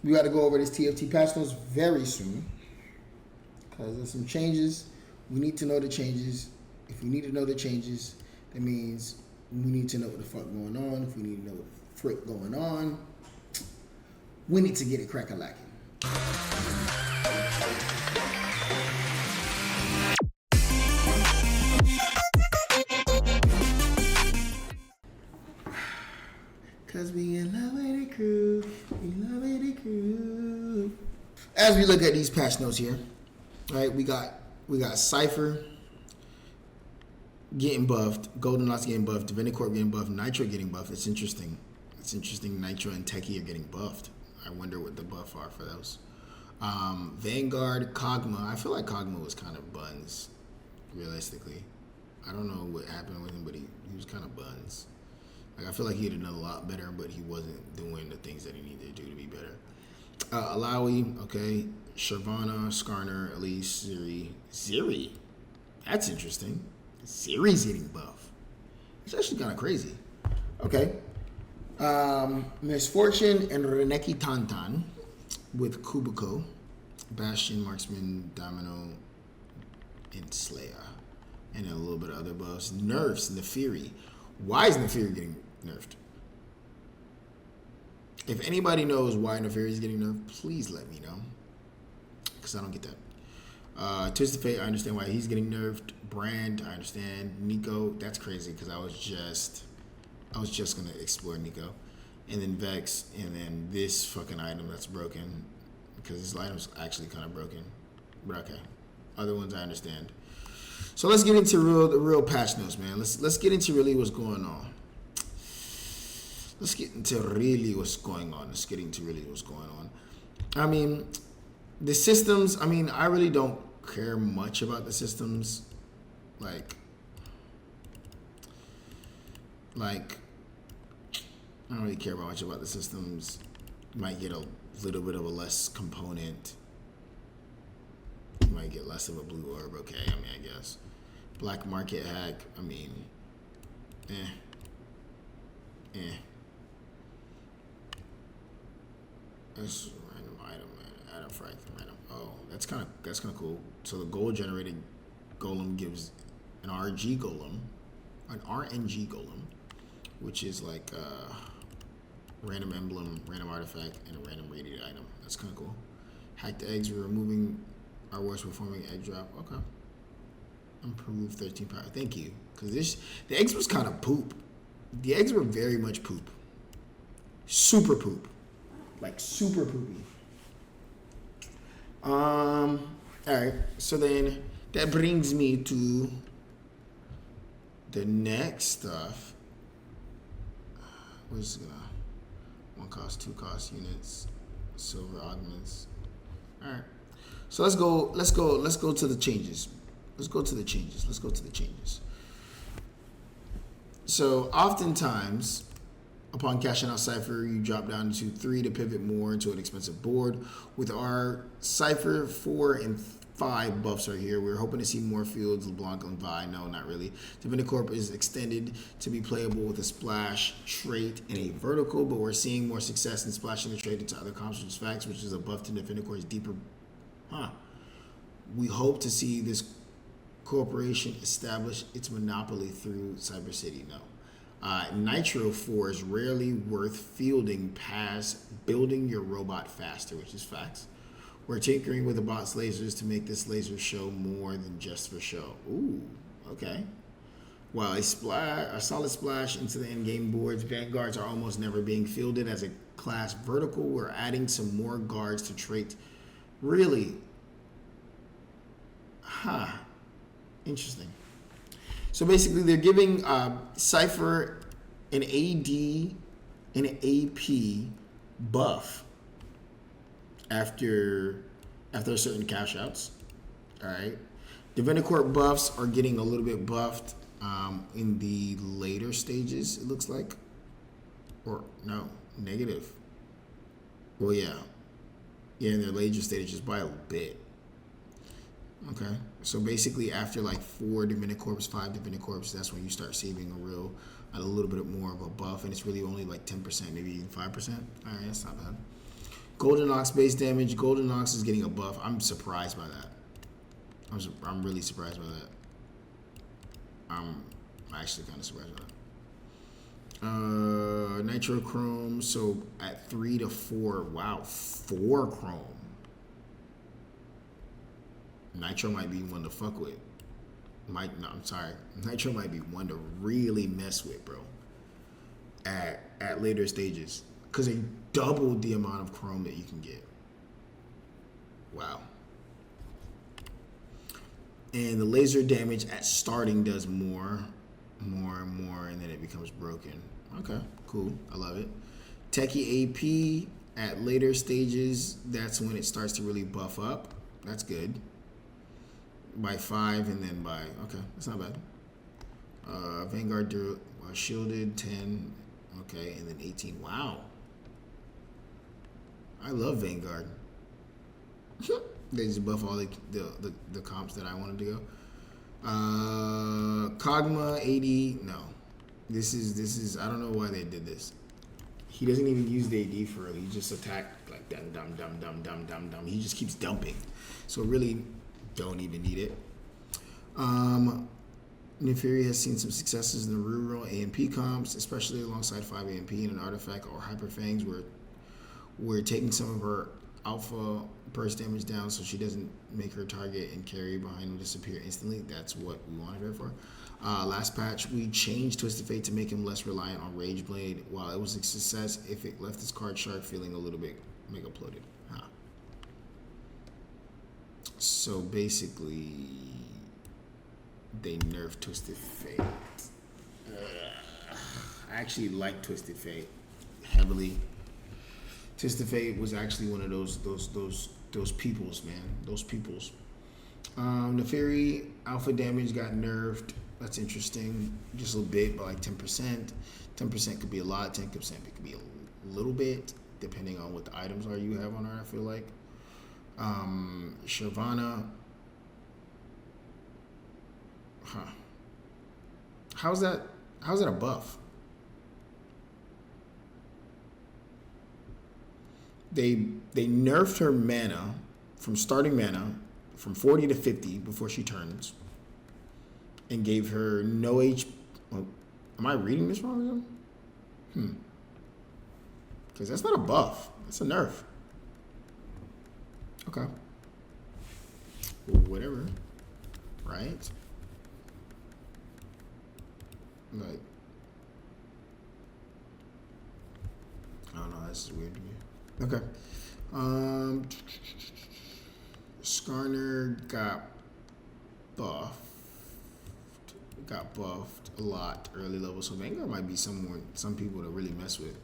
We got to go over this TFT patch notes very soon because there's some changes. We need to know the changes. If we need to know the changes, that means we need to know what the fuck going on. If we need to know what the frick going on, we need to get it crack-a-lacking. Cause we in love with the crew. We love with the crew. As we look at these patch notes here, right? We got Cypher getting buffed, Golden Knots getting buffed, Divinity Corp getting buffed, Nitro getting buffed. It's interesting. It's interesting. Nitro and Techie are getting buffed. I wonder what the buff are for those. Vanguard, Kog'Maw. I feel like Kog'Maw was kind of buns, realistically. I don't know what happened with him, but he was kind of buns. Like, I feel like he'd have done a lot better, but he wasn't doing the things that he needed to do to be better. Alawi, okay. Sharvana, Skarner, Elise, Ziri. That's interesting. Ziri's getting buff. It's actually kind of crazy. Okay. Misfortune and Reneki Tantan with Kubiko, Bastion, Marksman, Domino, and Slayer. And a little bit of other buffs. Nerfs, Nefiri. Why is Nefiri getting nerfed? If anybody knows why Nefiri is getting nerfed, please let me know. Because I don't get that. Twisted Fate, I understand why he's getting nerfed. Brand, I understand. Nico, that's crazy because I was just gonna explore Nico. And then Vex, and then this fucking item that's broken. Because this item's actually kind of broken. But okay. Other ones I understand. So let's get into the real patch notes, man. Let's get into really what's going on. I mean, the systems, I really don't care much about the systems. Like I don't really care much about the systems. You might get a little bit of a less component. You might get less of a blue orb, okay, I guess. Black market hack, That's random item, man. Add a frag random. Oh, that's kind of cool. So the gold generated golem gives an RNG golem, which is like random emblem, random artifact, and a random radiated item. That's kind of cool. Hacked eggs, we're removing our worst performing egg drop. Okay. Improve 13 power. Thank you. Because the eggs was kind of poop. The eggs were very much poop. Super poop. Like super poopy. Alright. So then that brings me to the next stuff. What's it gonna? 1 cost, 2 cost units, silver augments. Alright. So let's go to the changes. Let's go to the changes. So oftentimes, upon cashing out Cypher, you drop down to 3 to pivot more into an expensive board. With our Cypher 4 and 5 buffs are here, we're hoping to see more fields, LeBlanc and Vi. No, not really. Divinity Corp is extended to be playable with a splash trait and a vertical, but we're seeing more success in splashing the trait into other comps, which is facts, which is a buff to Divinity Corp's deeper. We hope to see this corporation establish its monopoly through Cyber City. No. Nitro 4 is rarely worth fielding past building your robot faster, which is facts. We're tinkering with the bot's lasers to make this laser show more than just for show. Ooh, okay. While a solid splash into the in-game boards, vanguards are almost never being fielded as a class vertical. We're adding some more guards to trait. Really? Interesting. So basically, they're giving Cypher an AD and an AP buff after certain cash outs. All right. Divinity Corp buffs are getting a little bit buffed in the later stages, it looks like. Or, no, negative. Well, yeah. Yeah, in their later stages by a bit. Okay, so basically after like 4 Divinity Corps, 5 Divinity Corps, that's when you start saving a little bit more of a buff, and it's really only like 10%, maybe even 5%. All right, that's not bad. Golden Ox base damage. Golden Ox is getting a buff. I'm surprised by that. I'm really surprised by that. I'm actually kind of surprised by that. Nitro Chrome. So at 3 to 4. Wow, 4 Chrome. Nitro might be one to fuck with. I'm sorry. Nitro might be one to really mess with, bro. At later stages, because they doubled the amount of Chrome that you can get. Wow. And the laser damage at starting does more, and then it becomes broken. Okay, cool. I love it. Techie AP at later stages, that's when it starts to really buff up. That's good. By 5 and then by, okay, that's not bad. Vanguard shielded 10, okay, and then 18. Wow. I love Vanguard. They just buff all the comps that I wanted to go. Kog'Maw 80. No, this is I don't know why they did this. He doesn't even use the AD for real. He just attacked like dum. He just keeps dumping. So really, don't even need it. Neferi has seen some successes in the rural AMP comps, especially alongside 5 AMP and an artifact or Hyper Fangs, where we're taking some of her alpha burst damage down so she doesn't make her target and carry behind him disappear instantly. That's what we wanted her for. Last patch, we changed Twisted Fate to make him less reliant on Rage Blade. While it was a success, if it left his card shark feeling a little bit mega bloated. So basically, they nerfed Twisted Fate. I actually like Twisted Fate heavily. Twisted Fate was actually one of those peoples, man. Those peoples. Neferi alpha damage got nerfed. That's interesting. Just a little bit, but like 10%. 10% could be a lot. 10% could be a little bit, depending on what the items are you have on her, I feel like. Shyvana. How's that a buff? They nerfed her mana from starting mana from 40 to 50 before she turns, and gave her no HP. Oh, am I reading this wrong? Because that's not a buff. That's a nerf. Okay. Well, whatever. Right? Like, I don't know. This is weird to me. Okay. Skarner got buffed a lot early level, so Vanguard might be some people to really mess with.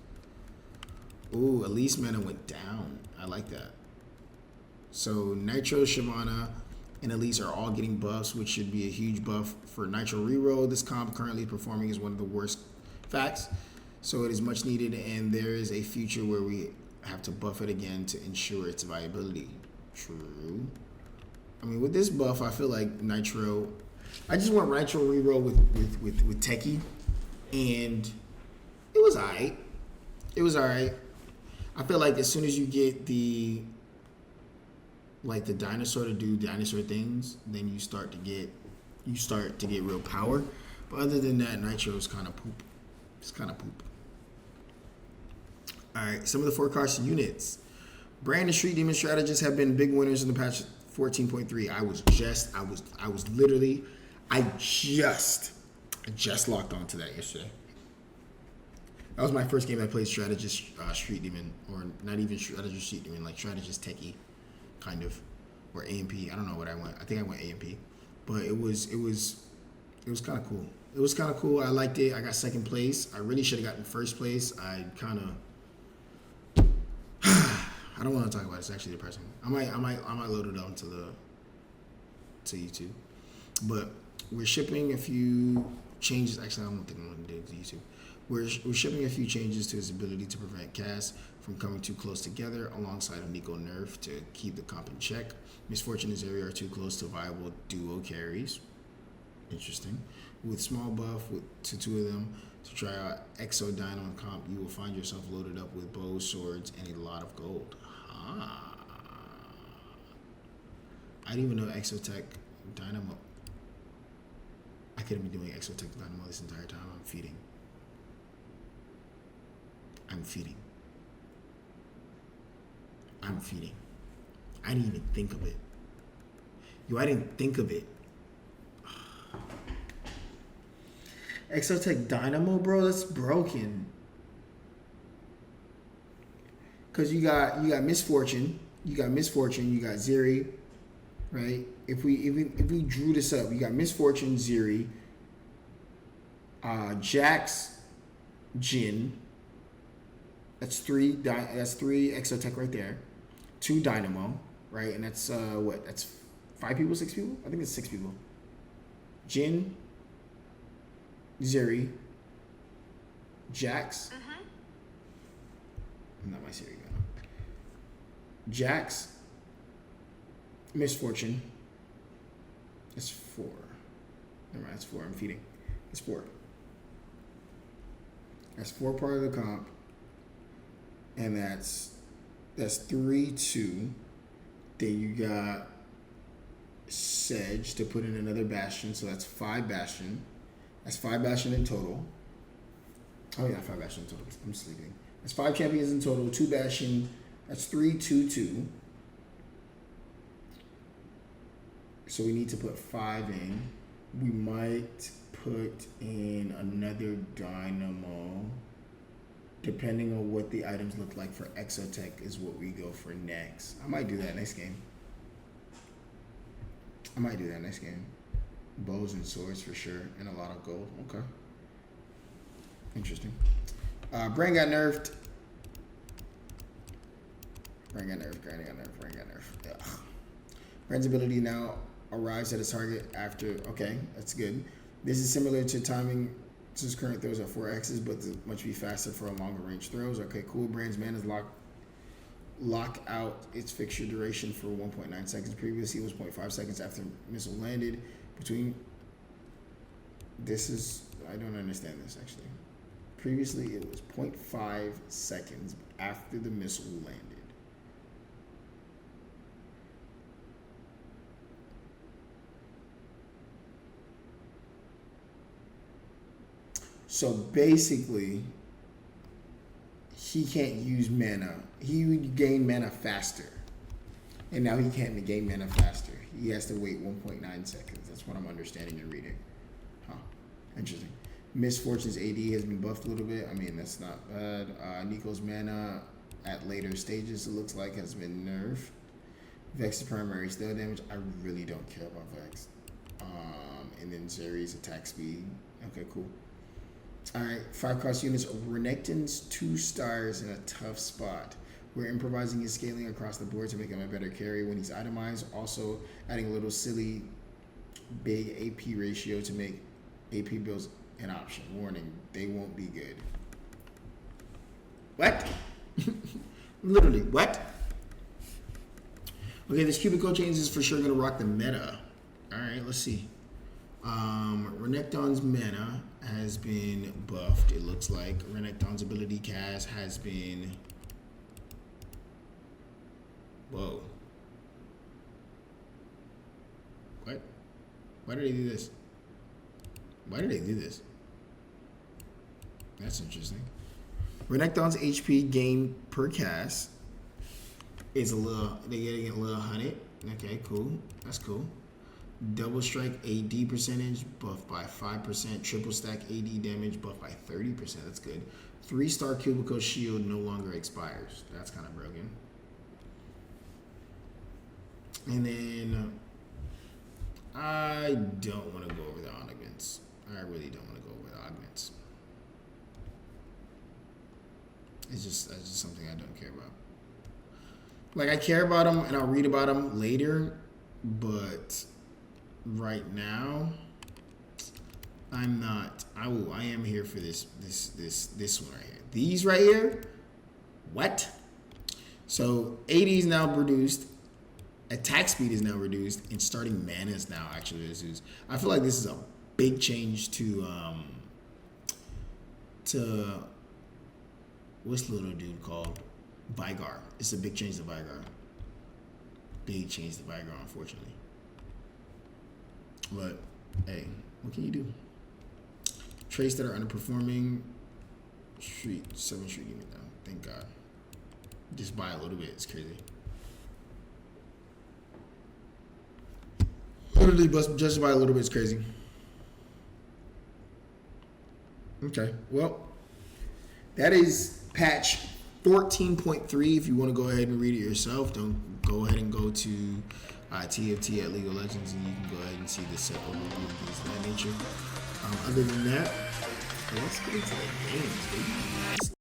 Ooh, Elise mana went down. I like that. So Nitro, Shyvana, and Elise are all getting buffs, which should be a huge buff for Nitro reroll. This comp currently performing is one of the worst facts, so it is much needed, and there is a future where we have to buff it again to ensure its viability. True. I mean, with this buff, I feel like Nitro. I just want Nitro reroll with Techie, and it was alright. It was alright. I feel like as soon as you get the dinosaur to do dinosaur things, then you start to get real power. But other than that, Nitro is kind of poop. It's kind of poop. All right, some of the forecast units. Brand and Street Demon strategists have been big winners in the patch 14.3. I just locked onto that yesterday. That was my first game I played strategist Street Demon, or not even strategist Street Demon, like strategist Techie, kind of, or AMP. I don't know what I went. I think I went AMP, but it was kind of cool. It was kind of cool. I liked it. I got second place. I really should have gotten first place. I kind of. I don't want to talk about it. It's actually depressing. I might load it up to YouTube. But we're shipping a few changes. Actually, I don't think I'm going to do it to YouTube. We're shipping a few changes to his ability to prevent casts from coming too close together, alongside a Nico nerf to keep the comp in check. Misfortune and Zarya are too close to viable duo carries. Interesting. With small buff to two of them to try out Exo Dino and comp, you will find yourself loaded up with bows, swords, and a lot of gold. didn't even know Exotech Dynamo. I could have been doing Exotech Dynamo this entire time. I'm feeding. I didn't even think of it. Yo, I didn't think of it. Exotech Dynamo, bro, that's broken. Cause you got Misfortune, you got Zeri, right? If we drew this up, you got Misfortune, Zeri, Jax, Jin. That's three Exotech right there. 2 Dynamo, right? And that's what? That's 5 people, 6 people? I think it's 6 people. Jin, Zeri, Jax. Not my Siri guy. Jax, Misfortune. It's 4. Never mind, it's 4. I'm feeding. It's 4. That's 4 part of the comp. And that's 3, 2. Then you got Sedge to put in another Bastion, so that's 5 Bastion. That's 5 Bastion in total. Oh yeah, 5 Bastion in total. I'm sleeping. That's 5 champions in total, 2 Bastion. That's 3, 2, 2. So we need to put 5 in. We might put in another Dynamo. Depending on what the items look like for Exotech is what we go for next. I might do that next game. Bows and swords for sure, and a lot of gold. Okay. Interesting. Brain got nerfed. Brain got nerfed. Ugh. Brain's ability now arrives at its target after. Okay, that's good. This is similar to timing. Since current throws are 4x's, but much be faster for a longer range throws. Okay, cool. Brain's mana is lock out its fixture duration for 1.9 seconds. Previously, it was 0.5 seconds after missile landed. I don't understand this actually. Previously, it was 0.5 seconds after the missile landed. So basically, he can't use mana. He would gain mana faster. And now he can't gain mana faster. He has to wait 1.9 seconds. That's what I'm understanding and reading. Huh. Interesting. Misfortune's AD has been buffed a little bit. I mean, that's not bad. Nico's mana at later stages, it looks like, has been nerfed. Vex's primary steal damage. I really don't care about Vex. And then Zeri's attack speed. Okay, cool. Alright, 5 cost units. Renekton's 2 stars in a tough spot. We're improvising and scaling across the board to make him a better carry when he's itemized. Also adding a little silly big AP ratio to make AP builds an option. Warning, they won't be good. What? Literally, what? Okay, this cubicle change is for sure going to rock the meta. Alright, let's see. Renekton's mana has been buffed, it looks like. Renekton's ability cast has been... Whoa. What? Why did they do this? That's interesting. Renekton's HP gain per cast is a little... They're getting a little 100. Okay, cool. That's cool. Double strike AD percentage buffed by 5%. Triple stack AD damage buffed by 30%. That's good. 3-star cubicle shield no longer expires. That's kind of broken. And then I don't want to go over the augments. I really don't want to go over the augments. That's just something I don't care about. Like, I care about them and I'll read about them later, but right now I'm not. I am here for this one right here. These right here. What? So AD is now reduced. Attack speed is now reduced, and starting mana is now actually reduced. I feel like this is a big change to what's the little dude called? Vigar. It's a big change to Vigar. Big change to Vigar, unfortunately. But hey, what can you do? Traits that are underperforming. Street 7 street demon down. Thank God. Just by a little bit. It's crazy. Literally, just by a little bit. It's crazy. Okay. Well, that is patch 14.3. If you want to go ahead and read it yourself, don't go ahead and go to TFT at League of Legends, and you can go ahead and see the set overview and things of that nature. Other than that, let's get into the games, baby.